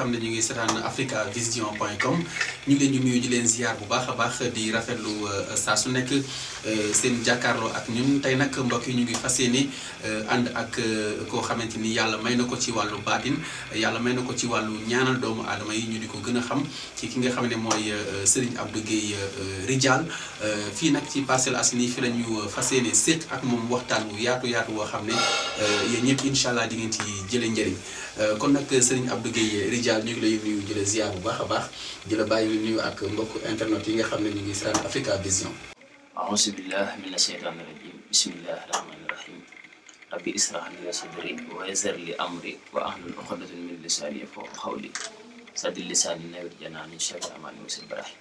xam ne ñu ngi seetaan africavision.com ñu ngi leen di nuyu di leen ziar bu baax a baax di rafetlu saa su nekk seen jàkkaarloo ak ñun tey nag mbokk yi ñu ngi fas yéene ànd ak koo xamante ni yàlla may na ko ci wàllu baatin yàlla may na ko ci wàllu ñaanal doomu aadama yi ñu di ko gën a xam ci ki nga xam ne mooy Serigne Abdou Guèye Ridial fii nag ci Parcelles Assainies fi la ñu fas yéene seet ak moom waxtaan wu yaatu woo xam ne yéen ñëpp incha allah di ngeen ci jëlee njëriñ kon nag Serigne Abdou Guèye Ridial ñu ngi lay nuyu di la ziar bu baax a baax di la bàyyi nuyu ak mbokk internet yi nga xam ne ñu ngi seetaan Africa Vision. a'uuzu billahi mina shaytaani rajiim bismillahi rahmaani rahiim rabbi israh li sadri wa yassir li amri wa ahlul uqdatan min lisaani yafqahu qawli saddid lisaani nawwir janaani sharri amaani wa sibrahi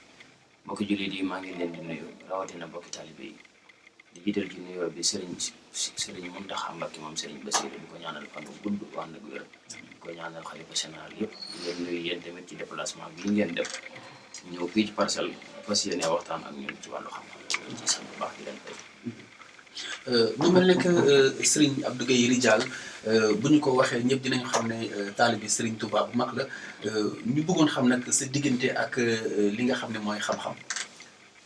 mbokki jullit yi maa ngi leen di nuyu rawatina mbokki taalibe yi di jiital ci nuyoo bi Serigne Mountakha Mbacké moom Serigne Bassirou di ko ñaanal fan bu gudd wax na wér di ko ñaanal xalifa général yëpp di leen nuyu yéen tamit ci déplacement bi ngeen def ñëw fii ci Parcelles fas yéene waxtaan ak ñun ci wàllu xam-xam ci sant bu baax di leen fay. mu mel ne que Serigne Abdou Guèye Ridial bu ñu ko waxee ñëpp dinañu xam ne taalibi Serigne Touba bu mag la ñu bëggoon xam nag sa diggante ak li nga xam ne mooy xam-xam.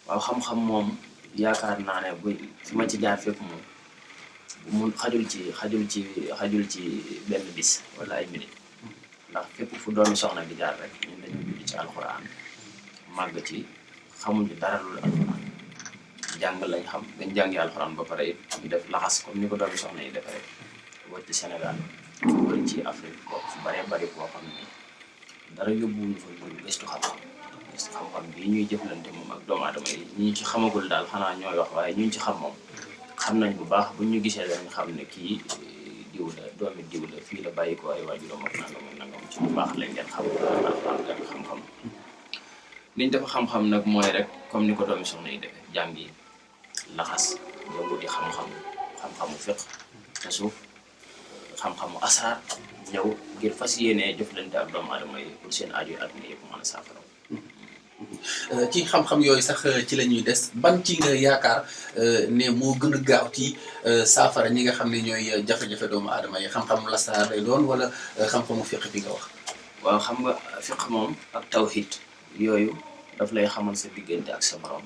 waaw xam-xam moom yaakaar naa ne bu fi ma ci jaar fépp moom mu xajul ci benn bis wala ay minute ndax fépp fu doomi soxna di jaar rek ñun dañu judd ci alxuraan màgg ci xamuñu dara lu alxuraan jàng lañ xam dañ jàngi alxuraan ba pare it ñu def laxas comme ni ko doomi soxna yi defee wër ci Sénégal wër ci Afrique ko fu bëree bëri koo xam ne dara yóbbuwuñu fa muy gëstu xam-xam bii ñuy jëflante moom ak doomu aadama yi ñu ci xamagul daal xanaa ñooy wax waaye ñu ci xam moom xam nañ bu baax buñ ñu gisee dañ xam ne kii diw la doomi diw la fii la bàyyi ko ay waajuram ak nangam ci bu baax lañ ngeen xam alxuraan xam-xam liñ dafa xam-xam nag mooy rek comme ni ko doomi soxna yi defee jàngi laxas yëngu di xam-xamu fiq tasawuf xam-xamu asaar ñëw ngir fas yéenee jëflante ak doomu aadama yi pour seen aajo àdduna yëpp mën a saafara. ci xam-xam yooyu sax ci la ñuy des ban ci nga yaakaar ne moo gën a gaaw ci saafara ñi nga xam ne ñooy jafe-jafe doomu aadama yi xam-xamu lasaar lay doon wala xam-xamu fiq bi nga wax. waaw xam nga fiq moom ak tawhid yooyu daf lay xamal sa diggante ak sa borom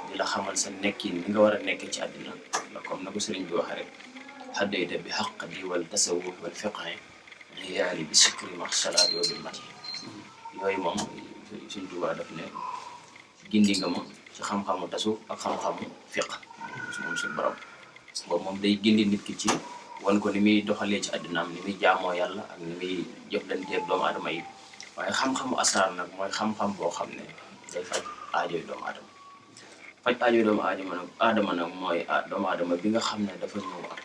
di la xamal sa nekkin ni nga war a nekkee ci àddina la comme na ko sëriñ bi waxee rek haddayta bi xaq di wal tasawuf wal fiqhi yaari bi sikri ma salaat yoo bil mati yooyu moom suñ Tuubaa daf ne gindi nga ma ci xam-xamu tasawuf ak xam-xamu fiq moom suñ borom boobu moom day gindi nit ki ci wan ko ni muy doxalee ci àddinaam ni muy jaamoo yàlla ak ni muy jëflanteeg doomu aadama yi waaye xam-xamu asraar nag mooy xam-xam boo xam ne day faj aajoy doomu aadama faj aajoy doomu aadama nag mooy doomu aadama bi nga xam ne dafa ñëw ak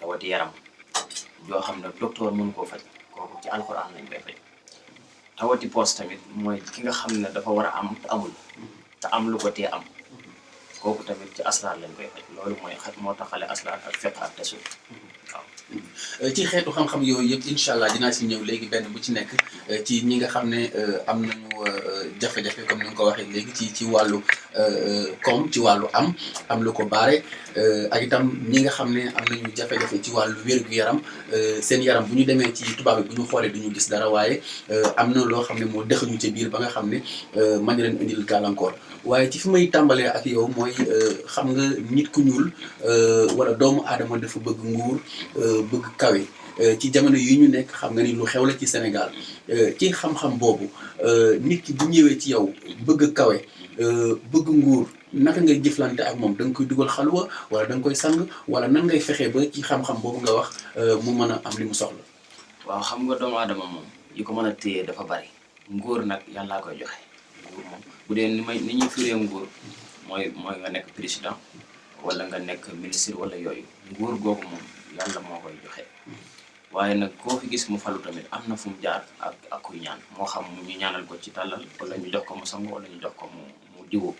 tawati yaram joo xam ne docteur mënu koo faj kooku ci alxuraan lañ koy faj tawati poos tamit mooy ki nga xam ne dafa war a am te amul te am lu ko tee am kooku tamit ci asraar lañ koy faj loolu mooy moo taxale asraar ak fiqh ak tasawuf waaw. ci xeetu xam-xam yooyu yëpp incha allah dinaa si ñëw léegi benn bu ci nekk ci ñi nga xam ne am nañu jafe-jafe comme ni nga ko waxee léegi ci wàllu koom ci wàllu am lu ko baare ak itam ñi nga xam ne am nañu jafe-jafe ci wàllu wér-gu-yaram seen yaram bu ñu demee ci tubaab bi bu ñu xoolee duñu gis dara waaye am na loo xam ne moo dëxañu ci biir ba nga xam ne mën na leen indil gàllankoor waaye ci fi may tàmbalee ak yow mooy xam nga nit ku ñuul wala doomu aadama dafa bëgg nguur bëgg kawe ci jamono yi ñu nekk xam nga ni lu xew la ci Sénégal ci xam-xam boobu nit ki bu ñëwee ci yow bëgg kawe bëgg nguur naka ngay jëflante ak moom da nga koy dugal xalwa wala da nga koy sang wala nan ngay fexee ba ci xam-xam boobu nga wax mu mën a am li mu soxla. waaw xam nga doomu aadama moom yi ko mën a téye dafa bari nguur nag yàllaa koy joxe nguur moom bu dee ni ñuy firee nguur mooy nga nekk président wala nga nekk ministre wala yooyu nguur googu moom yàlla moo koy joxe waaye nag koo fi gis mu falu tamit am na fu mu jaar ak kuy ñaan moo xam ñu ñaanal ko ci tàllal wala ñu jox ko mu sangu wala ñu jox ko mu diwu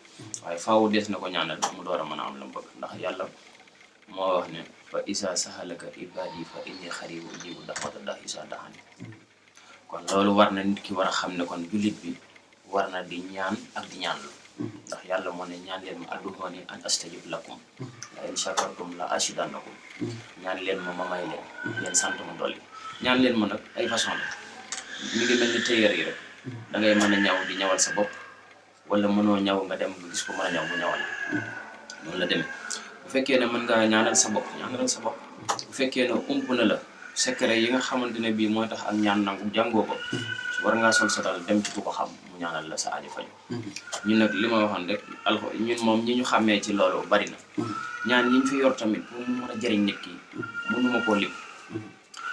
waaye faaw des na ko ñaanal mu door a mën a am la mu bëgg ndax yàlla moo wax ne fa isa sahalaka ibadi fa inni xaribu ujibu da'wata da'i isa da'ani kon loolu war na nit ki war a xam ne kon jullit bi war na di ñaan ak di ñaanlu ndax yàlla moo ne ñaan leen ma adduhooni an astajib lakum la in shakartum la azidannakum ñaan leen ma may leen yéen sant ma dolli ñaan leen ma nag ay façon la mi ngi mel ni tailleur yi rek da ngay mën a ñaw di ñawal sa bopp wala mënoo ñaw nga dem gis ko mën a ñaw bu ñawal noonu la demee bu fekkee ne mën ngaa ñaanal sa bopp ñaanal sa bopp bu fekkee ne ump na la secret yi nga xamante ne bii mooy tax ak ñaan nangu jàngoo ko war ngaa sol sa dal dem ci ku ko xam mu ñaanal la sa aajo faju ñun nag li ma waxoon rek ñun moom ñi ñu xàmmee ci loolu bari na ñaan yi ñu fi yor tamit pour mu mën a jëriñ nit ki mënuma koo lim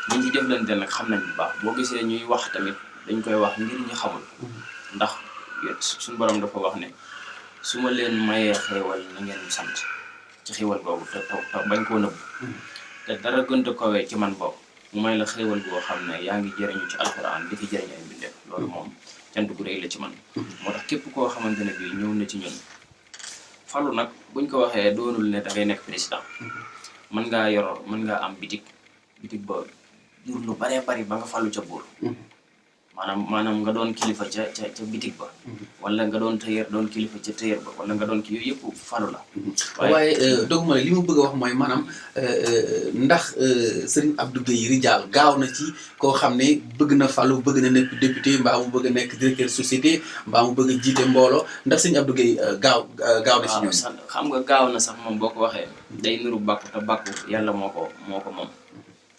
ñi ci jëflante nag xam nañ bu baax boo gisee ñuy wax tamit dañ koy wax ngir ñu xamul ndax suñu borom dafa wax ne su ma leen mayee xéewal na ngeen sant ci xéewal googu te bañ koo nëbb te dara gënta kawee ci man boobu mu may la xéewal goo xam ne yaa ngi jëriñu ci alxuraan di fi jëriñ ay mbindeef loolu moom cant gu rëy la ci man moo tax képp koo xamante ne bii ñëw na ci ñun falu nag buñ ko waxee doonul ne da ngay nekk président mën ngaa am bitig ba jur lu baree bari ba nga falu ca buur maanaam nga doon kilifa ca bitig ba wala nga doon tailleur doon kilifa ca tailleur ba wala nga doon ki yooyu yëpp falu la waaye doguma li mu bëgg a wax mooy maanaam ndax Serigne Abdou Gueye Ridial gaaw na ci koo xam ne bëgg na falu bëgg na nekk député mbaa mu bëgg a nekk directeur société mbaa mu bëgg a jiite mbooloo ndax Serigne Abdou Gueye gaaw na ci ñoom xam nga gaaw na sax moom boo ko waxee day nuru bàkku te bàkku yàlla moo ko moom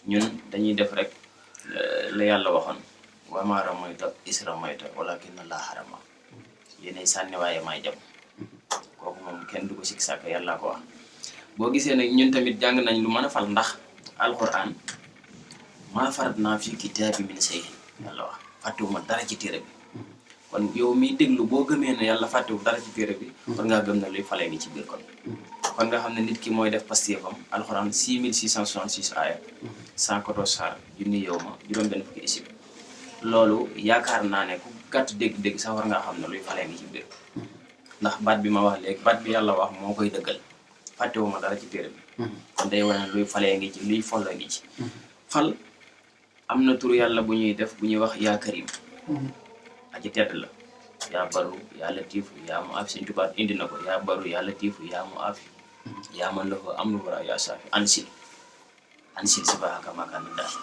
ñun dañuy def rek la yàlla waxoon wa maa ramayta iz ramayta walaakinna Allaaha ramaa yéenay sànni waaye maay jam kooku moom kenn du ko sikk sàkk yàlla ko wax boo gisee nag ñun tamit jàng nañ lu mën a fal ndax alquran maa faratnaa fi kitaabi min shay'in yàlla wax fàttewuma dara ci téere bi kon yow miy déglu boo gëmee ne yàlla fàttewu dara ci téere bi war ngaa gëm na luy falee ngi ci biir kon nga xam ne nit ki mooy def pastéefam alquran 6666 aaya 114 saar junni yow ma juróom benn fukki isib loolu yaakaar naa ne ku gàtt dégg-dégg sax war ngaa xam ne luy falee ngi ci biir ndax baat bi ma wax léegi baat bi yàlla wax moo koy dëggal fàttewuma dara ci téere bi kon day wane luy falee ngi ci luy folla ngi ci fal am na turu yàlla bu ñuy def bu ñuy wax yaa karim aji tedd la yaa baru yaa latifu yaa mu aafi Sëñ Tuubaa indi na ko yaa baru yaa latifu yaa mu aafi yaa man lahu amru wara yaa saafi ansil sibaaka makaan daay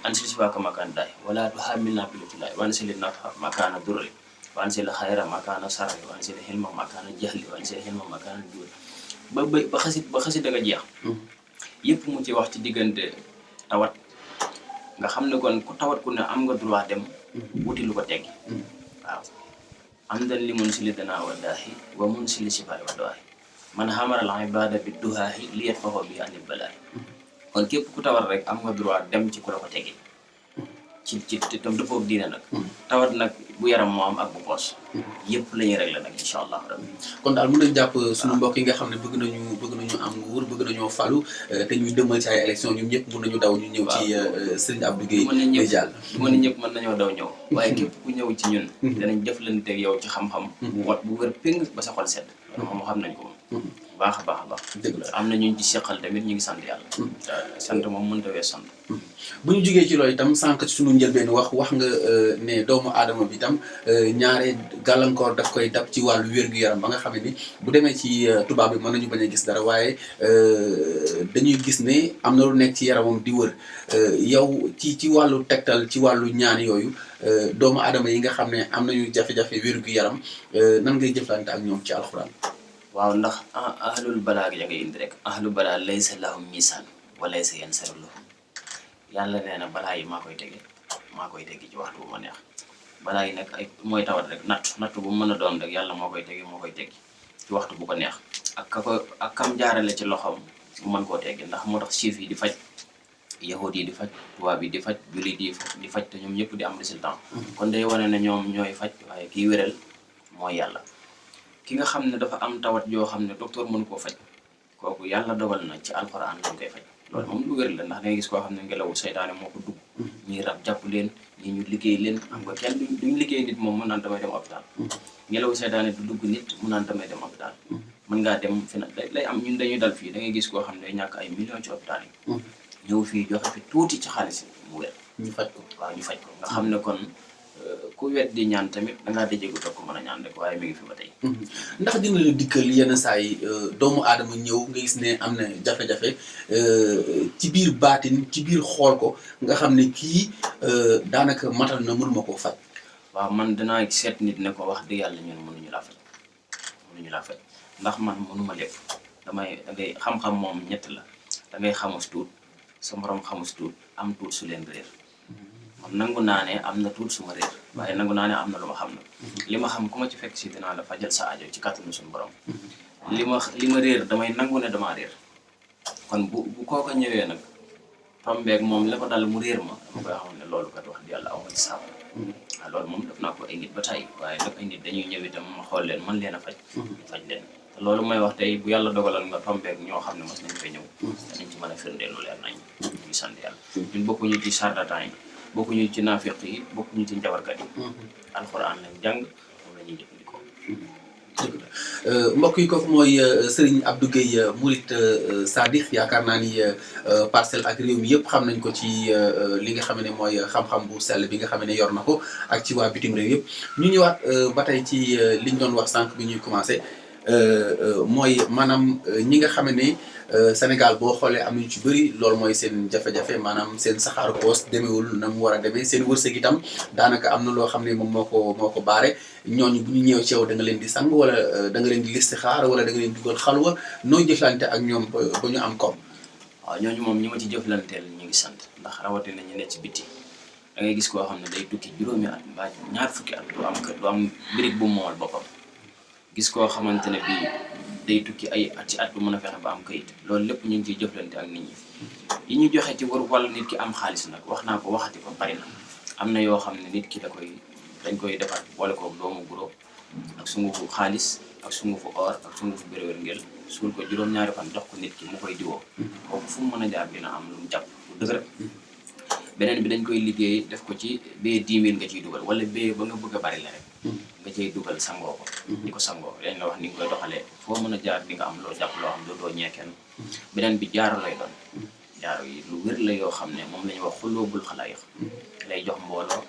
ansil sibaaka makaan daay wala tuhaamilnaa bil ibtilaa'i wa ansil nafa makaana durri wa ansil xayra makaana sarri wa ansil hilma makaana jahli wa ansil hilma makaana juuri ba xasit da nga jeex yëpp mu ci wax ci diggante tawat nga xam ne kon ku tawat ku ne am nga droit dem wuti lu ko teggi waaw am dan li mun sili danaa wa daahi wa mun sili sifaay wa dawaahi man xamaral ibaada bi duhaahi li yatfahu bi anil balaahi kon képp ku tawat rek am nga droit dem ci ku la ko teggi ci tam dëppoo ak diine nag tawat nag bu yaram moo am ak bu poos yëpp la ñuy régler nag incha allah rabbi kon daal mën nañu jàpp suñu mbokk yi nga xam ne bëgg nañu am nguur bëgg nañoo falu te ñuy dëmmal ci ay élection ñoom ñëpp mën nañu daw ñu ñëw ci Serigne Abdou Gueye Ridial du ma ne ñëpp mën nañoo daw ñëw waaye képp ku ñëw ci ñun danañ jëflanteeg yow ci xam-xam bu wat bu wér péng ba sa xol sedd loolu moom xam nañ ko moom baax a baax dëgg la am na ñu ci seqal tamit ñu ngi sant yàlla sant moom mënut a wees sant bu ñu jógee ci loolu itam sànq ci suñu njëlbeen wax nga ne doomu aadama bi itam ñaare gàllankoor daf koy dab ci wàllu wér-gu-yaram ba nga xam ne ni bu demee ci tubaab bi mën nañu bañ a gis dara waaye dañuy gis ne am na lu nekk ci yaramam di wër yow ci wàllu tegtal ci wàllu ñaan yooyu doomu aadama yi nga xam ne am nañu jafe-jafe wér-gu-yaram nan ngay jëflante ak ñoom ci alxuraan. waaw ndax ahlul balaa ya ngay indi rek ahlul balaa laysa lahum misaan wa laysa yansaru lahum yàlla nee na balaa yi maa koy teggi ci waxtu bu ma neex balaa yi nag ay mooy tawat rek natt bu mën a doon rek yàlla moo koy teggi ci waxtu bu ko neex ak kam jaarale ci loxoom mu mën koo teggi ndax moo tax siif yi di faj yahud yi di faj tubaab yi di faj jullit yi di faj te ñoom ñëpp di am résultat kon day wane ne ñoom ñooy faj waaye kiy wéral mooy yàlla ki nga xam ne dafa am tawat yoo xam ne docteur mënu koo faj kooku yàlla dogal na ci alxuraan lañ koy faj loolu moom lu wér la ndax da ngay gis koo xam ne ngelawu seytaane moo ko dugg ñii rab jàpp leen ñii ñu liggéey leen xam nga kenn duñ liggéey nit moom mu naan damay dem hôpital ngelawu seytaane du dugg nit mu naan damay dem hôpital mën ngaa dem fi na lay am ñun dañuy dal fii da ngay gis koo xam ne day ñàkk ay millions ci hôpital yi ñëw fii joxe fi tuuti ci xaalis mu wér ñu faj ko nga xam ne kon ku ku weddi ñaan tamit dangaa dëjëgu toog ko mën a ñaan rek waaye mi ngi fi ba tey. ndax dina la dikkal yenn saa yi doomu aadama ñëw nga gis ne am na jafe-jafe ci biir baatin ci biir xool ko nga xam ne kii daanaka matal na mënuma koo faj. waaw man danaa seet nit ne ko wax dëgg yàlla ñun mënuñu laa faj ndax man mënuma lépp dangay xam-xam moom ñett la dangay xamus tuut sa morom xamus tuut am tuut su leen réer man nangu naa ne am na tuut su ma réer waaye nangu naa ne am na lu ma xam nag li ma xam ku ma ci fekk si dinaa la fajal sa aajo ci kàttanu suñu borom li ma réer damay nangu ne damaa réer kon bu kooka ñëwee nag tombeeg moom la ko dal mu réer ma dama koy xam ne loolu kat wax di yàlla aw ma ci saabu waaw loolu moom def naa ko ay nit ba tey waaye nag ay nit dañuy ñëw itam ma xool leen man leen a faj leen te loolu may wax tey bu yàlla dogalal nga tombeeg ñoo xam ne mas nañ fay ñëw danañ ci mën a firndeel lu leer nañ ñu sant yàlla ñun bokkuñu ci charlatan yi bokkuñu ci naafiq yi bokkuñu ci njabarkat yi alxuraan lañ jàng moom la ñuy jëfandikoo mbokk yi kooku mooy Serigne Abdou Guèye Mouride Sadikh yaakaar naa ni parcelle ak réew mi yëpp xam nañ ko ci li nga xam ne mooy xam-xam bu sell bi nga xam ne yor na ko ak ci waa bitim réew yëpp ñu ñëwaat ba tey ci liñ doon wax sànq bi ñuy commencé mooy maanaam ñi nga xam ne Sénégal boo xoolee am nañu ci bëri loolu mooy seen jafe-jafe maanaam seen saxaaru poos demeewul na mu war a demee seen wërsëg itam daanaka am na loo xam ne moom moo ko baare ñooñu bu ñu ñëw ci yow da nga leen di sang wala da nga leen di listixaar wala da nga leen di dugal xalwa noo jëflante ak ñoom ba ñu am koom. waaw ñooñu moom ñi ma ci jëflanteel ñu ngi sant ndax rawatina ñu ne ci biti da ngay gis koo xam ne day tukki juróomi at mbaa ñaar fukki at du am kër du am birig bu moomal boppam gis koo xamante ne bii day tukki ay at ci at du mën a fexe ba am kayit loolu lépp ñu ngi ciy jëflante ak nit ñi yi ñu joxe ci wàllu nit ki am xaalis nag wax naa ko waxati ko bari na am na yoo xam ne nit ki dañ koy defar boole ko doomu guro ak sungufu xaalis ak sungufu or ak sungufu béréwér ngel suul ko juróom-ñaari fan jox ko nit ki mu koy diwoo kooku fu mu mën a jaar dina am lu mu jàpp bu dëgër beneen bi dañ koy liggéey def ko ci bee 10 000 nga ciy dugal wala bee ba nga bëgg a bari la rek nga cay dugal sangoo ko di ko sangoo dañ la wax ni nga koy doxalee foo mën a jaar di nga am loo jàpp loo xam doo ñee kenn beneen bi jaaro lay doon jaaro yi lu wér la yoo xam ne moom la ñuy wax xulóobul xalaayix lay jox mbooloo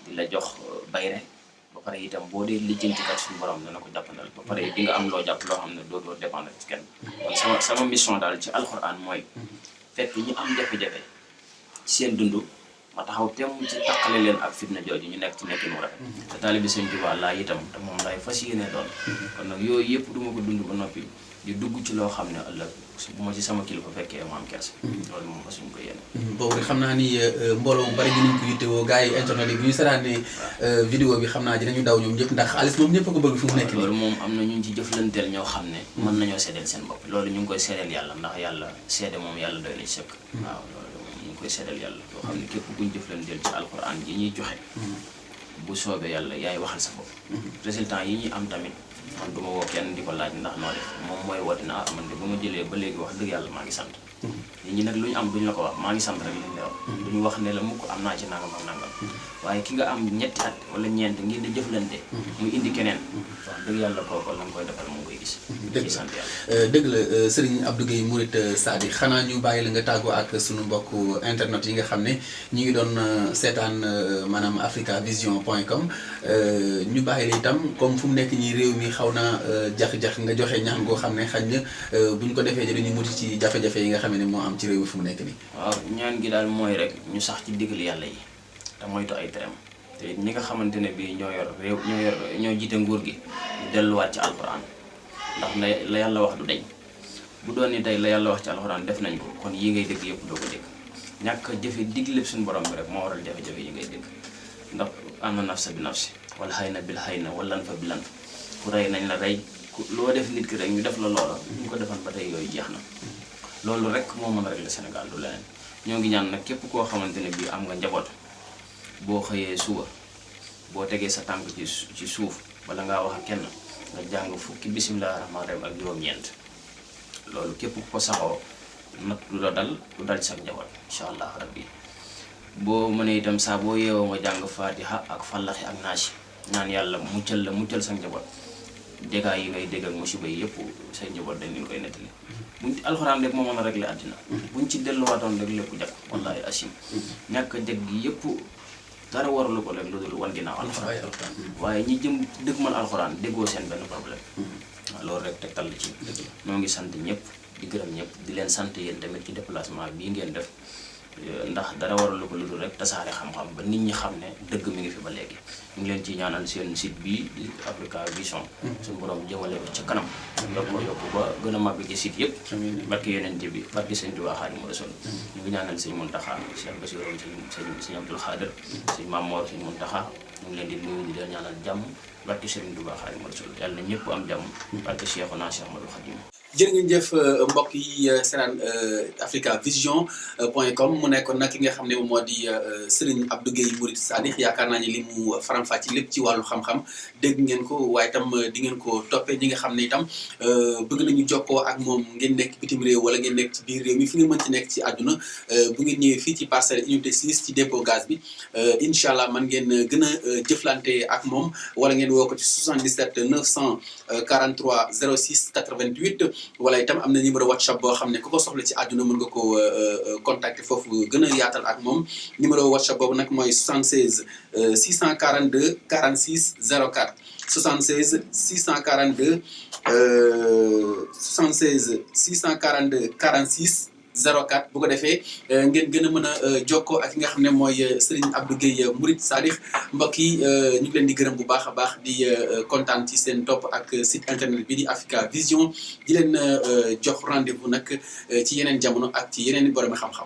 di la jox bayre ba pare itam boo dee lijjantikat suñu borom dana ko jàppandal ba pare di nga am loo jàpp loo xam ne doo dépendre ci kenn kon sama mission daal ci alxuraan mooy fekk ñi am jafe-jafe ci seen dund ma taxaw temm ci taqale leen ak fitna jooju ñu nekk ci nekkin mu rafet te taalibi Sëñ Tuubaa laa itam te moom laay fas yéene doon kon nag yooyu yëpp duma ko dund ba noppi di dugg ci loo xam ne ëllëg bu ma ci sama kilifa fekkee ma am kersa loolu moom fasuñu ko yéene boobu xam naa ni mbooloo mu bari dinañ ko yittewoo gars yi internet yi bu ñu seetaanee vidéo bi xam naa dinañu daw ñoom ñëpp ndax xaalis moom ñëpp a ko bëgg fi mu nekk loolu moom am na ñu ci jëflanteel ñoo xam ne mën nañoo seedeel seen bopp loolu ñu ngi koy seedeel yàlla ndax yàlla seede moom yàlla doy na ci sëkk waaw loolu moom ñu ngi koy seedeel yàlla loo xam ne képp kuñ jëflanteel ci alxuraan yi ñuy joxe bu soobee yàlla yaay waxal sa bopp résultat yi ñuy am tamit man du ma woo kenn di ko laaj ndax noo def moom mooy woote na man de bu ma jëlee ba léegi wax dëgg yàlla maa ngi sant nit ñi nag lu ñu am duñ la ko wax maa ngi sant rek liñ la wax duñu wax ne la mukk am naa ci nangam ak nangam waaye ki nga am ñetti at wala ñeent ngir di jëflante muy indi keneen wax dëgg yàlla kooku la nga koy defal mu ngi koy gis ci sant yàlla dëgg la Serigne Abdou Guèye Mouride Sadikh xanaa ñu bàyyi la nga tàggoo ak suñu mbokk internet yi nga xam ne ñu ngi doon seetaan maanaam africavision.com ñu bàyyi la itam comme fu mu nekk ñi réew mi xaw naa jax-jax nga joxe ñaan goo xam ne xañ na buñ ko defee dañuy muti ci jafe-jafe yi nga xam ne moo am ci réew mi fu mu nekk nii. waaw ñaan gi daal mooy rek ñu sax ci digal yàlla yi te moytu ay terem te ñi nga xamante ne bii ñoo yor réew ñoo jiite nguur gi ñu delluwaat ci alxuraan ndax la yàlla wax du deñ bu doon ni tey la yàlla wax ci alxuraan def nañ ko kon yi ngay dégg yëpp doo ko dégg ñàkk jëfe digle suñu borom bi rek moo waral jafe-jafe yi ngay dégg ndax am na nafsa bi nafsi wala xëy na bil xëy na wala lan fa bi lan ku rey nañ la rey loo def nit ki rek ñu def la loola ñu ko defan ba tey yooyu jeex na loolu rek moo mën a régler Sénégal du leneen ñoo ngi ñaan nag képp koo xamante ne bii am nga njaboot boo xëyee suba boo tegee sa tànk ci suuf wala ngaa wax ak kenn nga jàng fukki bisimilah rahmaani rahiim ak juróom-ñeent loolu képp ku ko saxoo nag du la dal du dal ci sa njaboot incha allah rabbi boo mënee itam saa boo yeewoo nga jàng fatiha ak fallaxi ak naasi ñaan yàlla muccal sa njaboot dégâts yi ngay dégg ak musiba yi yëpp say njaboot dañ leen koy nettali buñ alxuraan rek moo mën a régler àddina buñ ci delluwaatoon rek lépp jag wallahi asim ñàkk a jag gi yëpp dara waralu ko rek lu dul wan ginnaaw alxuraan waaye ñi jëm dëgg man alxuraan déggoo seen benn problème waaw loolu rek tegtal la ci ñoo ngi sant ñëpp di gërëm ñëpp di leen sant yéen tamit ci déplacement bii ngeen def ndax dara waralu ko lu dul rek tasaare xam-xam ba nit ñi xam ne dëgg mi ngi fi ba léegi ñu ngi leen ci ñaanal seen site bii di Africa Vision suñu borom jëmale ko ci kanam yokk ba gën a màgg ci site yëpp barke yonent bi barke sëñ Tuubaa Xaadimu Rasuul ñu ngi ñaanal sëñ Muntaxa Cheikh Bassirou sëñ Abdul Xaadir sëñ Mamoor sëñ Muntaxa ñu ngi leen di nuyu di leen ñaanal jàmm barke sëñ Tuubaa Xaadimu Rasuul yàlla na ñëpp am jàmm barke Cheikhuna Cheikh Ahmadou Khadim jërë ngeen jëf mbokk yi seetaan africavision.com mu nekkoon nag ki nga xam ne moom moo di Serigne Abdou Guèye Mouride Sadikh yaakaar naa ni li mu faram-fàcce lépp ci wàllu xam-xam dégg ngeen ko waaye itam di ngeen ko toppee ñi nga xam ne itam bëgg nañu jokkoo ak moom ngeen nekk bitim réew wala ngeen nekk ci biir réew mi fi ngeen mën ci nekk ci àdduna bu ngeen ñëwee fii ci parcelle unité 6 ci dépôt gaz bi incha allah man ngeen gën a jëflante ak moom wala ngeen woo ko ci 77 943 06 88 wala itam am na numéro WhatsApp boo xam ne ku ko soxla ci àdduna mën nga ko contacter foofu gën a yaatal ak moom numéro WhatsApp boobu nag mooy 76 642 46 04 76 642 76 642 46 04 bu ko defee ngeen gën a mën a jokkoo ak ki nga xam ne mooy Serigne Abdou Guèye Mouride Sadikh mbokk yi ñu ngi leen di gërëm bu baax a baax di kontaan ci seen topp ak site internet bi di Africa Vision di leen jox rendez-vous nag ci yeneen jamono ak ci yeneen borom xam-xam.